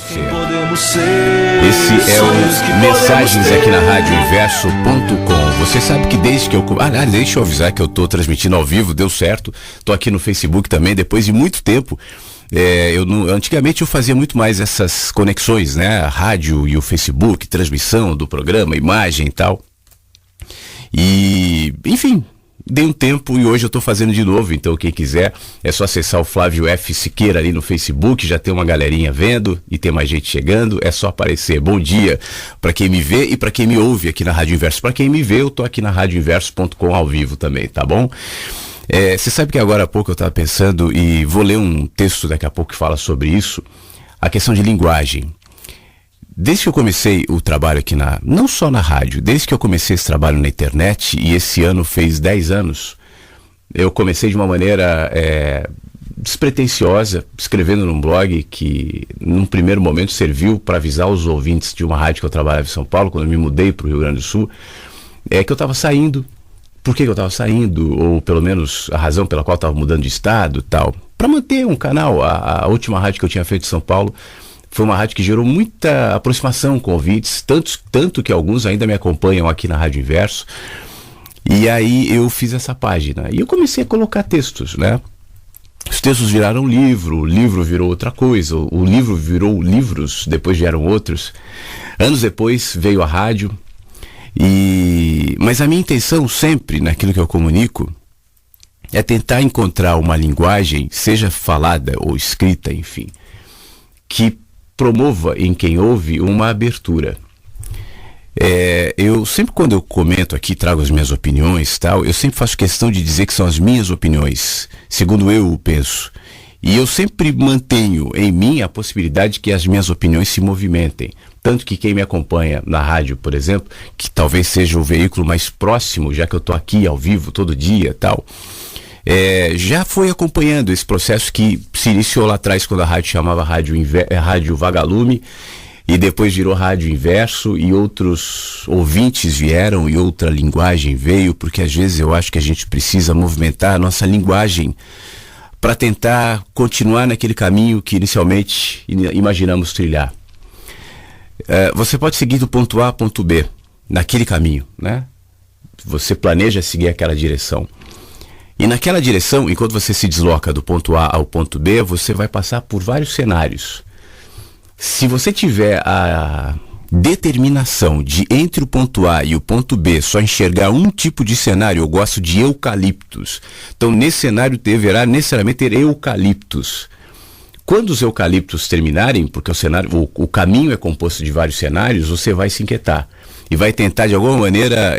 você. Esse é o Mensagens aqui na radioinverso.com. Você sabe que desde que eu... Aliás, deixa eu avisar que eu tô transmitindo ao vivo, deu certo. Tô aqui no Facebook também, depois de muito tempo. Antigamente eu fazia muito mais essas conexões, né? A rádio e o Facebook, transmissão do programa, imagem e tal. E, enfim... Dei um tempo e hoje eu tô fazendo de novo, então quem quiser é só acessar o Flávio F. Siqueira ali no Facebook, já tem uma galerinha vendo e tem mais gente chegando, é só aparecer. Bom dia para quem me vê e para quem me ouve aqui na Rádio Inverso. Para quem me vê, eu tô aqui na radioinverso.com ao vivo também, tá bom? Você sabe que agora há pouco eu tava pensando e vou ler um texto daqui a pouco que fala sobre isso, a questão de linguagem. Desde que eu comecei o trabalho aqui não só na rádio, desde que eu comecei esse trabalho na internet, e esse ano fez 10 anos, eu comecei de uma maneira despretensiosa, escrevendo num blog que, num primeiro momento, serviu para avisar os ouvintes de uma rádio que eu trabalhava em São Paulo, quando eu me mudei para o Rio Grande do Sul, que eu estava saindo. Por que eu estava saindo? Ou pelo menos a razão pela qual eu estava mudando de estado e tal. Para manter um canal. A última rádio que eu tinha feito em São Paulo foi uma rádio que gerou muita aproximação com ouvintes, tanto que alguns ainda me acompanham aqui na Rádio Inverso. E aí eu fiz essa página e eu comecei a colocar textos, né? Os textos viraram livro, o livro virou outra coisa, o livro virou livros, depois vieram outros. Anos depois veio a rádio. Mas a minha intenção sempre, naquilo que eu comunico, é tentar encontrar uma linguagem, seja falada ou escrita, enfim, que promova em quem ouve uma abertura. Eu sempre, quando eu comento aqui, trago as minhas opiniões, tal, eu sempre faço questão de dizer que são as minhas opiniões, segundo eu penso. E eu sempre mantenho em mim a possibilidade de que as minhas opiniões se movimentem. Tanto que quem me acompanha na rádio, por exemplo, que talvez seja o veículo mais próximo, já que eu estou aqui ao vivo todo dia, tal, já foi acompanhando esse processo que se iniciou lá atrás, quando a rádio chamava Rádio Vagalume, e depois virou Rádio Inverso, e outros ouvintes vieram e outra linguagem veio, porque às vezes eu acho que a gente precisa movimentar a nossa linguagem para tentar continuar naquele caminho que inicialmente imaginamos trilhar. Você pode seguir do ponto A ao ponto B, naquele caminho, né? Você planeja seguir aquela direção. E naquela direção, enquanto você se desloca do ponto A ao ponto B, você vai passar por vários cenários. Se você tiver a determinação de, entre o ponto A e o ponto B, só enxergar um tipo de cenário, eu gosto de eucaliptos. Então, nesse cenário deverá necessariamente ter eucaliptos. Quando os eucaliptos terminarem, porque o caminho é composto de vários cenários, você vai se inquietar. E vai tentar, de alguma maneira,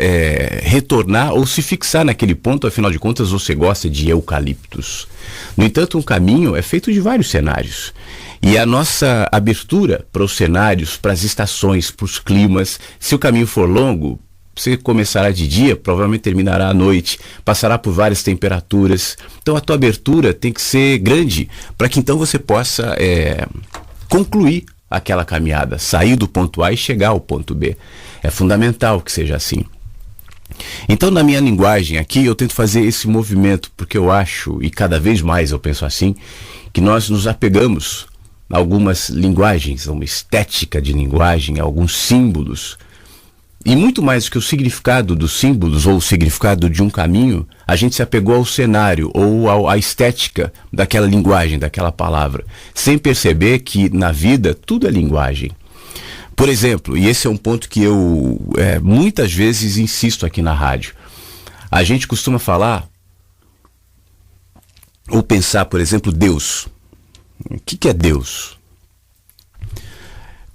retornar ou se fixar naquele ponto. Afinal de contas, você gosta de eucaliptos. No entanto, um caminho é feito de vários cenários. E a nossa abertura para os cenários, para as estações, para os climas, se o caminho for longo, você começará de dia, provavelmente terminará à noite, passará por várias temperaturas. Então, a tua abertura tem que ser grande, para que então você possa concluir aquela caminhada, sair do ponto A e chegar ao ponto B. É fundamental que seja assim. Então, na minha linguagem aqui, eu tento fazer esse movimento, porque eu acho, e cada vez mais eu penso assim, que nós nos apegamos a algumas linguagens, a uma estética de linguagem, a alguns símbolos. E muito mais do que o significado dos símbolos ou o significado de um caminho, a gente se apegou ao cenário ou à estética daquela linguagem, daquela palavra, sem perceber que na vida tudo é linguagem. Por exemplo, e esse é um ponto que eu muitas vezes insisto aqui na rádio, a gente costuma falar ou pensar, por exemplo, Deus. O que é Deus?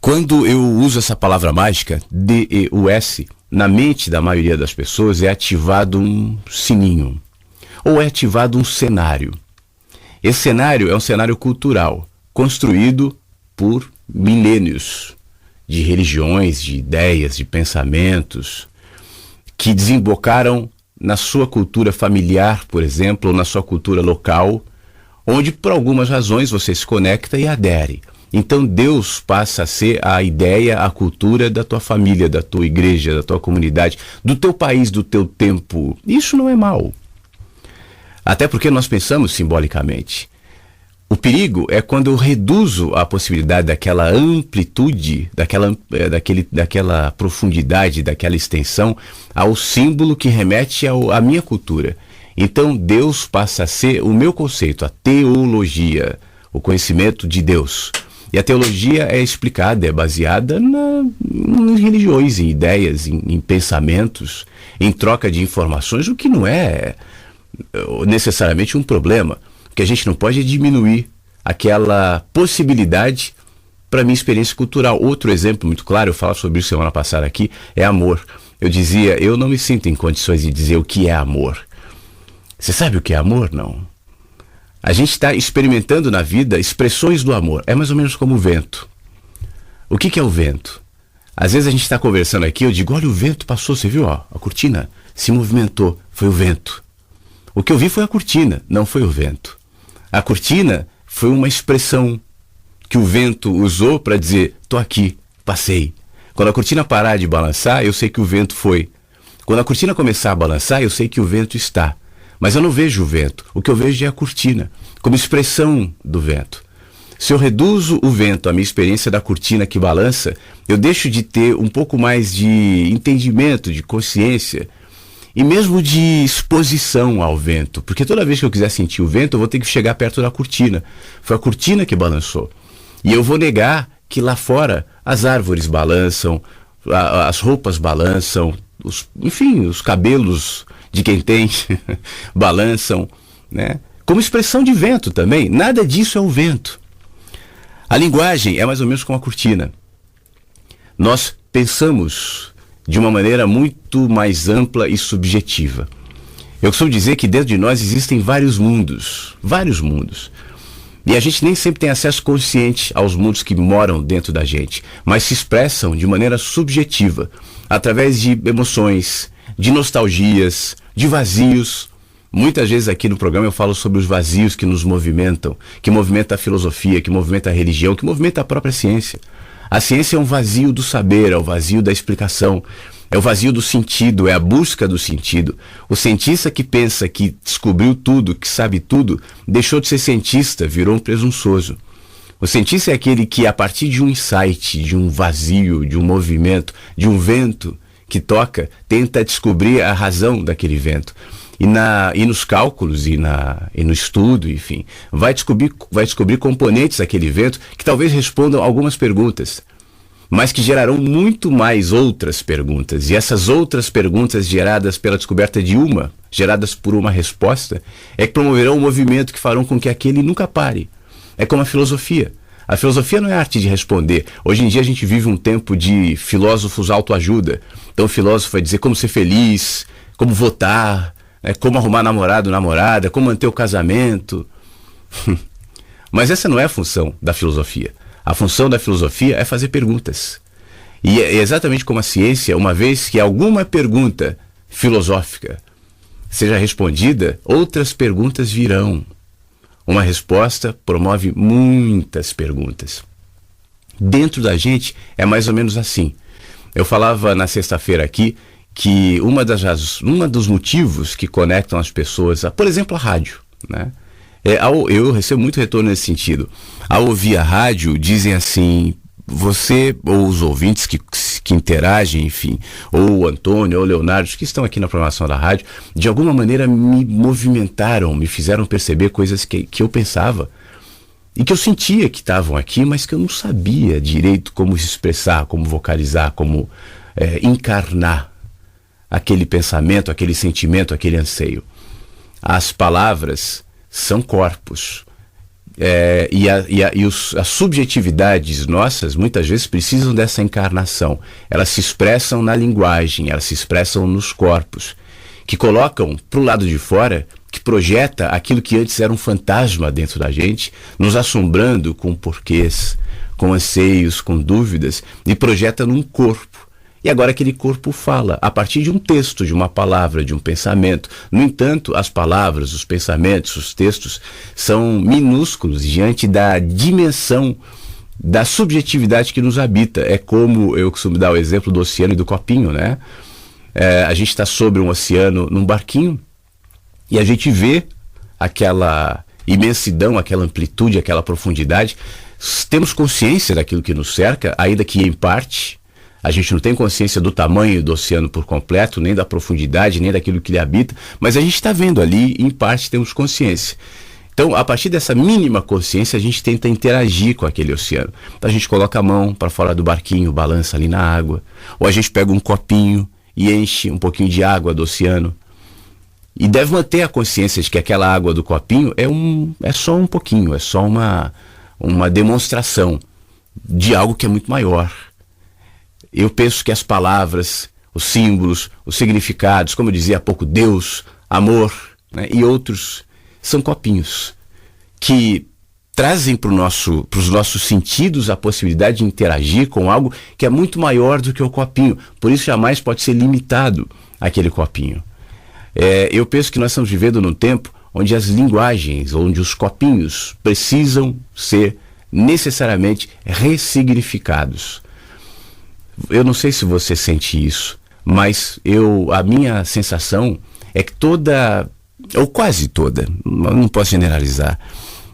Quando eu uso essa palavra mágica, D-E-U-S, na mente da maioria das pessoas é ativado um sininho, ou é ativado um cenário. Esse cenário é um cenário cultural, construído por milênios de religiões, de ideias, de pensamentos, que desembocaram na sua cultura familiar, por exemplo, ou na sua cultura local, onde por algumas razões você se conecta e adere. Então Deus passa a ser a ideia, a cultura da tua família, da tua igreja, da tua comunidade, do teu país, do teu tempo. Isso não é mal. Até porque nós pensamos simbolicamente. O perigo é quando eu reduzo a possibilidade daquela amplitude, daquela profundidade, daquela extensão ao símbolo que remete à minha cultura. Então Deus passa a ser o meu conceito, a teologia, o conhecimento de Deus. E a teologia é explicada, é baseada em religiões, em ideias, em pensamentos, em troca de informações, o que não é necessariamente um problema. O que a gente não pode é diminuir aquela possibilidade para a minha experiência cultural. Outro exemplo muito claro, eu falava sobre isso semana passada aqui, é amor. Eu dizia, eu não me sinto em condições de dizer o que é amor. Você sabe o que é amor? Não. A gente está experimentando na vida expressões do amor. É mais ou menos como o vento. O que é o vento? Às vezes a gente está conversando aqui, eu digo, olha, o vento passou, você viu? Ó, a cortina se movimentou, foi o vento. O que eu vi foi a cortina, não foi o vento. A cortina foi uma expressão que o vento usou para dizer, tô aqui, passei. Quando a cortina parar de balançar, eu sei que o vento foi. Quando a cortina começar a balançar, eu sei que o vento está. Mas eu não vejo o vento. O que eu vejo é a cortina, como expressão do vento. Se eu reduzo o vento à minha experiência da cortina que balança, eu deixo de ter um pouco mais de entendimento, de consciência e mesmo de exposição ao vento. Porque toda vez que eu quiser sentir o vento, eu vou ter que chegar perto da cortina. Foi a cortina que balançou. E eu vou negar que lá fora as árvores balançam, as roupas balançam, enfim, os cabelos de quem tem balançam, né? Como expressão de vento também. Nada disso é o vento. A linguagem é mais ou menos como a cortina. Nós pensamos de uma maneira muito mais ampla e subjetiva. Eu costumo dizer que dentro de nós existem vários mundos. E a gente nem sempre tem acesso consciente aos mundos que moram dentro da gente, mas se expressam de maneira subjetiva, através de emoções, de nostalgias, de vazios. Muitas vezes aqui no programa eu falo sobre os vazios que nos movimentam, que movimenta a filosofia, que movimenta a religião, que movimenta a própria ciência. A ciência é um vazio do saber, é o vazio da explicação, é o vazio do sentido, é a busca do sentido. O cientista que pensa que descobriu tudo, que sabe tudo, deixou de ser cientista, virou um presunçoso. O cientista é aquele que, a partir de um insight, de um vazio, de um movimento, de um vento que toca, tenta descobrir a razão daquele vento. E nos cálculos e no estudo, enfim, vai descobrir componentes daquele vento que talvez respondam algumas perguntas, mas que gerarão muito mais outras perguntas. E essas outras perguntas geradas pela descoberta geradas por uma resposta, é que promoverão um movimento que farão com que aquele nunca pare. É como a filosofia. A filosofia não é a arte de responder. Hoje em dia a gente vive um tempo de filósofos autoajuda. Então o filósofo vai dizer como ser feliz, como votar, como arrumar namorado, namorada, como manter o casamento. Mas essa não é a função da filosofia. A função da filosofia é fazer perguntas. E é exatamente como a ciência, uma vez que alguma pergunta filosófica seja respondida, outras perguntas virão. Uma resposta promove muitas perguntas. Dentro da gente é mais ou menos assim. Eu falava na sexta-feira aqui que uma dos motivos que conectam as pessoas, por exemplo, a rádio, né? Eu recebo muito retorno nesse sentido. Ao ouvir a rádio, dizem assim, você ou os ouvintes que interagem, enfim, ou o Antônio, ou o Leonardo, que estão aqui na programação da rádio, de alguma maneira me movimentaram, me fizeram perceber coisas que eu pensava e que eu sentia que estavam aqui, mas que eu não sabia direito como se expressar, como vocalizar, como encarnar aquele pensamento, aquele sentimento, aquele anseio. As palavras são corpos. As subjetividades nossas muitas vezes precisam dessa encarnação. Elas se expressam na linguagem, elas se expressam nos corpos, que colocam para o lado de fora, que projeta aquilo que antes era um fantasma dentro da gente, nos assombrando com porquês, com anseios, com dúvidas, e projeta num corpo. E agora aquele corpo fala, a partir de um texto, de uma palavra, de um pensamento. No entanto, as palavras, os pensamentos, os textos são minúsculos diante da dimensão da subjetividade que nos habita. É como eu costumo dar o exemplo do oceano e do copinho, né? A gente está sobre um oceano num barquinho e a gente vê imensidão, aquela amplitude, aquela profundidade. Temos consciência daquilo que nos cerca, ainda que em parte. A gente não tem consciência do tamanho do oceano por completo, nem da profundidade, nem daquilo que ele habita, mas a gente está vendo ali, em parte temos consciência. Então, a partir dessa mínima consciência, a gente tenta interagir com aquele oceano. Então, a gente coloca a mão para fora do barquinho, balança ali na água, ou a gente pega um copinho e enche um pouquinho de água do oceano. E deve manter a consciência de que aquela água do copinho é só um pouquinho, é só uma demonstração de algo que é muito maior. Eu penso que as palavras, os símbolos, os significados, como eu dizia há pouco, Deus, amor, né, e outros, são copinhos que trazem para os nossos sentidos a possibilidade de interagir com algo que é muito maior do que o copinho. Por isso jamais pode ser limitado aquele copinho. Eu penso que nós estamos vivendo num tempo onde as linguagens, onde os copinhos precisam ser necessariamente ressignificados. Eu não sei se você sente isso, mas a minha sensação é que ou quase toda, não posso generalizar,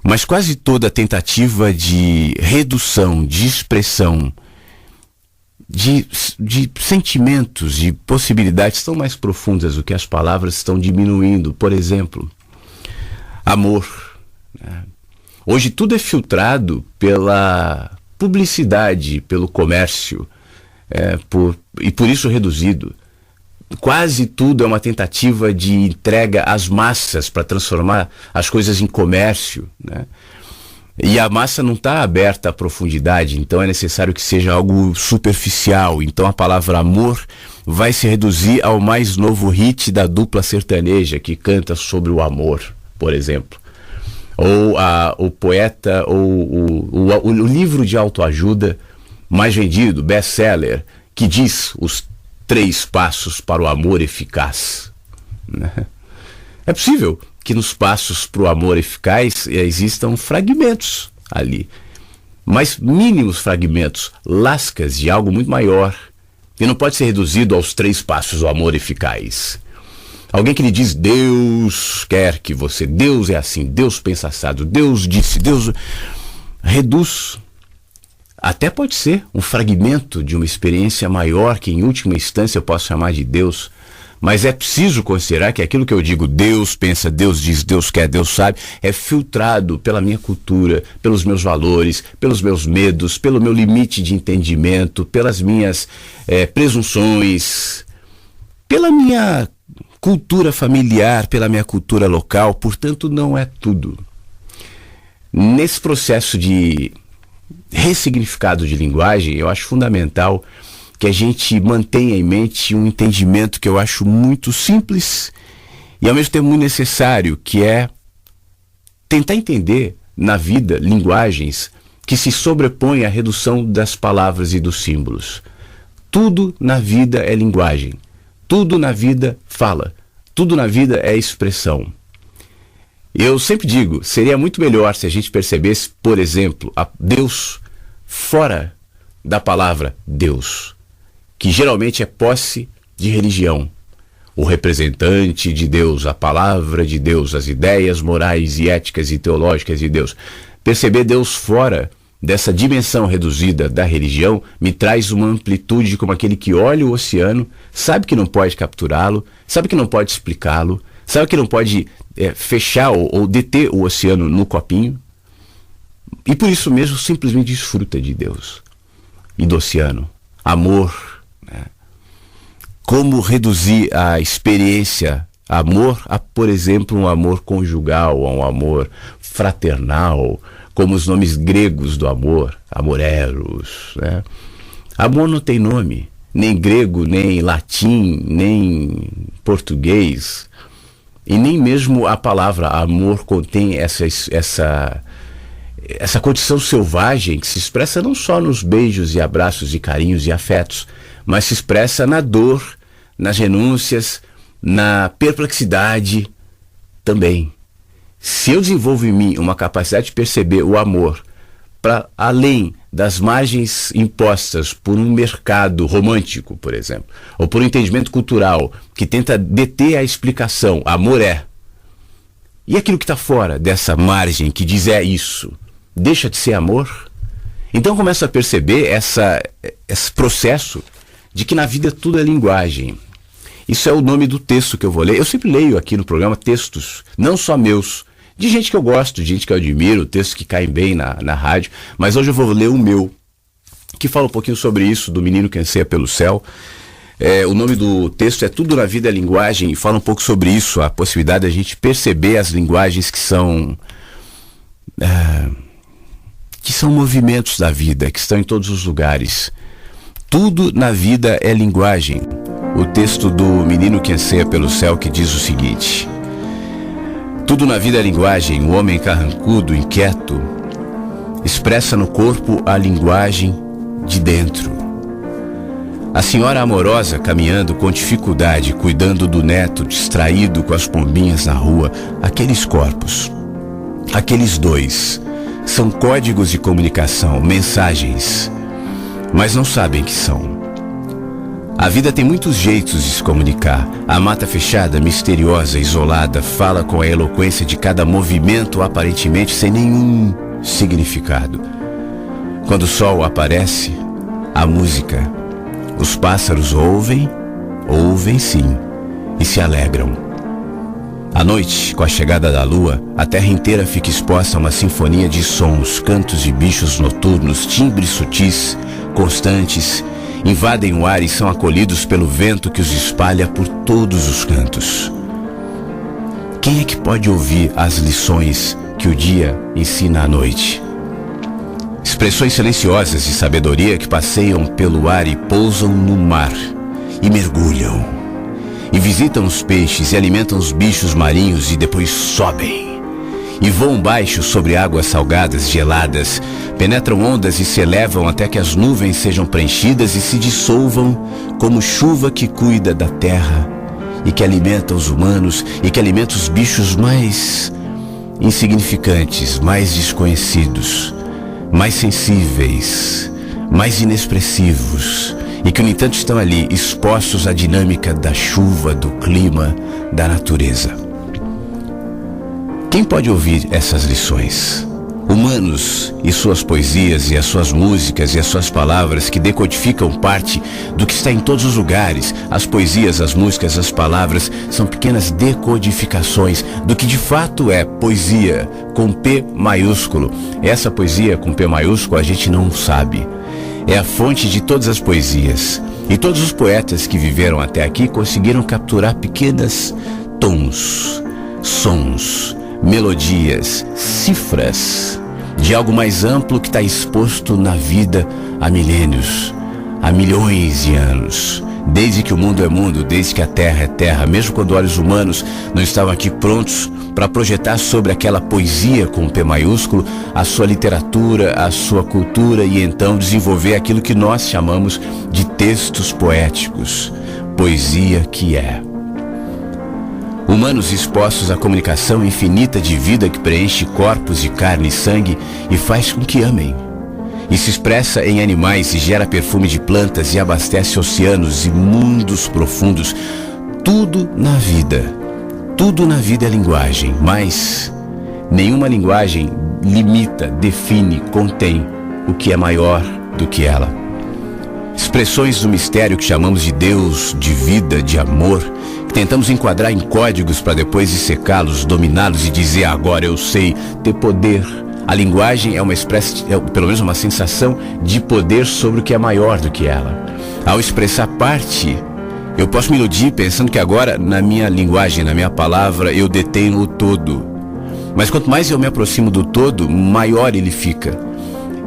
mas quase toda tentativa de redução, de expressão, de sentimentos, de possibilidades tão mais profundas do que as palavras estão diminuindo. Por exemplo, amor, né? Hoje tudo é filtrado pela publicidade, pelo comércio, e por isso reduzido. Quase tudo é uma tentativa de entrega às massas para transformar as coisas em comércio, né? E a massa não está aberta à profundidade, então é necessário que seja algo superficial. Então a palavra amor vai se reduzir ao mais novo hit da dupla sertaneja que canta sobre o amor, por exemplo. Ou o poeta, ou o livro de autoajuda mais vendido, best-seller, que diz os 3 passos para o amor eficaz, né? É possível que nos passos para o amor eficaz existam fragmentos ali, mas mínimos fragmentos, lascas de algo muito maior, que não pode ser reduzido aos 3 passos do amor eficaz. Alguém que lhe diz, Deus quer que você, Deus é assim, Deus pensa assado, Deus disse, Deus reduz. Até pode ser um fragmento de uma experiência maior que em última instância eu posso chamar de Deus, mas é preciso considerar que aquilo que eu digo, Deus pensa, Deus diz, Deus quer, Deus sabe, é filtrado pela minha cultura, pelos meus valores, pelos meus medos, pelo meu limite de entendimento, pelas minhas presunções, pela minha cultura familiar, pela minha cultura local. Portanto, não é tudo. Nesse processo de ressignificado de linguagem, eu acho fundamental que a gente mantenha em mente um entendimento que eu acho muito simples e ao mesmo tempo muito necessário, que é tentar entender na vida linguagens que se sobrepõem à redução das palavras e dos símbolos. Tudo na vida é linguagem, tudo na vida fala, tudo na vida é expressão. Eu sempre digo, seria muito melhor se a gente percebesse, por exemplo, a Deus fora da palavra Deus, que geralmente é posse de religião. O representante de Deus, a palavra de Deus, as ideias morais e éticas e teológicas de Deus. Perceber Deus fora dessa dimensão reduzida da religião me traz uma amplitude como aquele que olha o oceano, sabe que não pode capturá-lo, sabe que não pode explicá-lo, sabe que não pode fechar ou deter o oceano no copinho, e por isso mesmo simplesmente desfruta de Deus e do oceano. Amor, né? Como reduzir a experiência amor a, por exemplo, um amor conjugal, a um amor fraternal, como os nomes gregos do amor, amor eros, né? Amor não tem nome, nem grego, nem latim, nem português, e nem mesmo a palavra amor contém essa condição selvagem que se expressa não só nos beijos e abraços e carinhos e afetos, mas se expressa na dor, nas renúncias, na perplexidade também. Se eu desenvolvo em mim uma capacidade de perceber o amor para além das margens impostas por um mercado romântico, por exemplo, ou por um entendimento cultural que tenta deter a explicação, amor é, E aquilo que está fora dessa margem que diz é isso, deixa de ser amor? Então começa a perceber esse processo de que na vida tudo é linguagem. Isso é o nome do texto que eu vou ler. Eu sempre leio aqui no programa textos, não só meus, de gente que eu gosto, de gente que eu admiro, textos que caem bem na rádio, mas hoje eu vou ler o meu, que fala um pouquinho sobre isso, do menino que anseia pelo céu. O nome do texto é Tudo na Vida é Linguagem, e fala um pouco sobre isso, a possibilidade de a gente perceber as linguagens que são movimentos da vida, que estão em todos os lugares. Tudo na vida é linguagem. O texto do menino que anseia pelo céu, que diz o seguinte: tudo na vida é linguagem. O homem carrancudo, inquieto, expressa no corpo a linguagem de dentro. A senhora amorosa caminhando com dificuldade, cuidando do neto, distraído com as pombinhas na rua. Aqueles corpos, aqueles dois, são códigos de comunicação, mensagens, mas não sabem que são. A vida tem muitos jeitos de se comunicar. A mata fechada, misteriosa, isolada, fala com a eloquência de cada movimento aparentemente sem nenhum significado. Quando o sol aparece, a música. Os pássaros ouvem sim, e se alegram. À noite, com a chegada da lua, a terra inteira fica exposta a uma sinfonia de sons, cantos de bichos noturnos, timbres sutis, constantes, invadem o ar e são acolhidos pelo vento que os espalha por todos os cantos. Quem é que pode ouvir as lições que o dia ensina à noite? Expressões silenciosas de sabedoria que passeiam pelo ar e pousam no mar, e mergulham, e visitam os peixes e alimentam os bichos marinhos e depois sobem, e voam baixo sobre águas salgadas, geladas, penetram ondas e se elevam até que as nuvens sejam preenchidas e se dissolvam como chuva que cuida da terra e que alimenta os humanos e que alimenta os bichos mais insignificantes, mais desconhecidos, mais sensíveis, mais inexpressivos, e que no entanto estão ali expostos à dinâmica da chuva, do clima, da natureza. Quem pode ouvir essas lições? Humanos e suas poesias e as suas músicas e as suas palavras que decodificam parte do que está em todos os lugares. As poesias, as músicas, as palavras são pequenas decodificações do que de fato é poesia com P maiúsculo. Essa poesia com P maiúsculo a gente não sabe. É a fonte de todas as poesias. E todos os poetas que viveram até aqui conseguiram capturar pequenas tons, sons, melodias, cifras de algo mais amplo que está exposto na vida há milênios, há milhões de anos, desde que o mundo é mundo, desde que a terra é terra, mesmo quando olhos humanos não estavam aqui prontos para projetar sobre aquela poesia com P maiúsculo a sua literatura, a sua cultura, e então desenvolver aquilo que nós chamamos de textos poéticos, poesia que é. Humanos expostos à comunicação infinita de vida que preenche corpos de carne e sangue e faz com que amem. E se expressa em animais e gera perfume de plantas e abastece oceanos e mundos profundos. Tudo na vida é linguagem, mas nenhuma linguagem limita, define, contém o que é maior do que ela. Expressões do mistério que chamamos de Deus, de vida, de amor, que tentamos enquadrar em códigos para depois dissecá-los, dominá-los e dizer agora eu sei, ter poder. A linguagem é uma espécie, pelo menos uma sensação de poder sobre o que é maior do que ela. Ao expressar parte, eu posso me iludir pensando que agora na minha linguagem, na minha palavra, eu detenho o todo. Mas quanto mais eu me aproximo do todo, maior ele fica.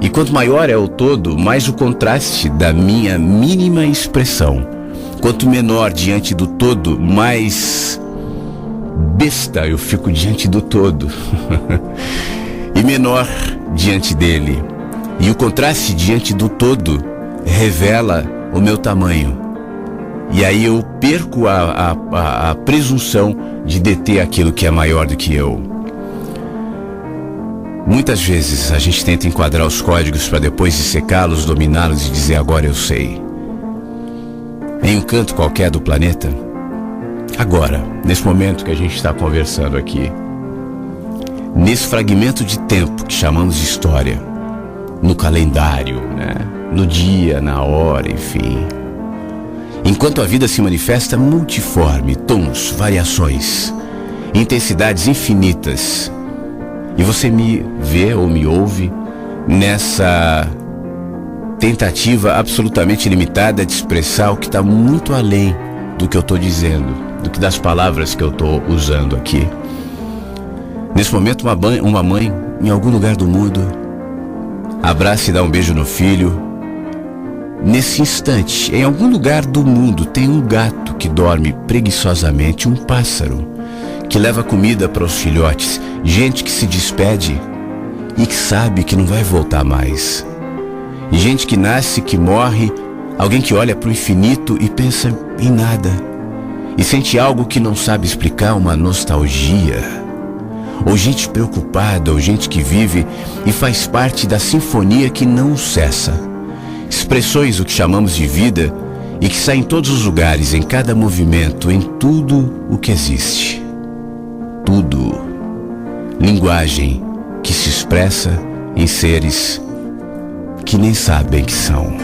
E quanto maior é o todo, mais o contraste da minha mínima expressão. Quanto menor diante do todo, mais besta eu fico diante do todo. E menor diante dele. E o contraste diante do todo revela o meu tamanho. E aí eu perco a presunção de deter aquilo que é maior do que eu. Muitas vezes a gente tenta enquadrar os códigos para depois dissecá-los, dominá-los e dizer agora eu sei. Em um canto qualquer do planeta, agora, nesse momento que a gente está conversando aqui, nesse fragmento de tempo que chamamos de história, no calendário, né? No dia, na hora, enfim. Enquanto a vida se manifesta multiforme, tons, variações, intensidades infinitas, e você me vê ou me ouve nessa tentativa absolutamente limitada de expressar o que está muito além do que eu estou dizendo, do que das palavras que eu estou usando aqui. Nesse momento, uma mãe, em algum lugar do mundo, abraça e dá um beijo no filho. Nesse instante, em algum lugar do mundo, tem um gato que dorme preguiçosamente, um pássaro que leva comida para os filhotes, gente que se despede e que sabe que não vai voltar mais. Gente que nasce, que morre, alguém que olha para o infinito e pensa em nada e sente algo que não sabe explicar, uma nostalgia. Ou gente preocupada, ou gente que vive e faz parte da sinfonia que não cessa. Expressões, o que chamamos de vida, e que saem em todos os lugares, em cada movimento, em tudo o que existe. Tudo. Linguagem que se expressa em seres que nem sabem que são.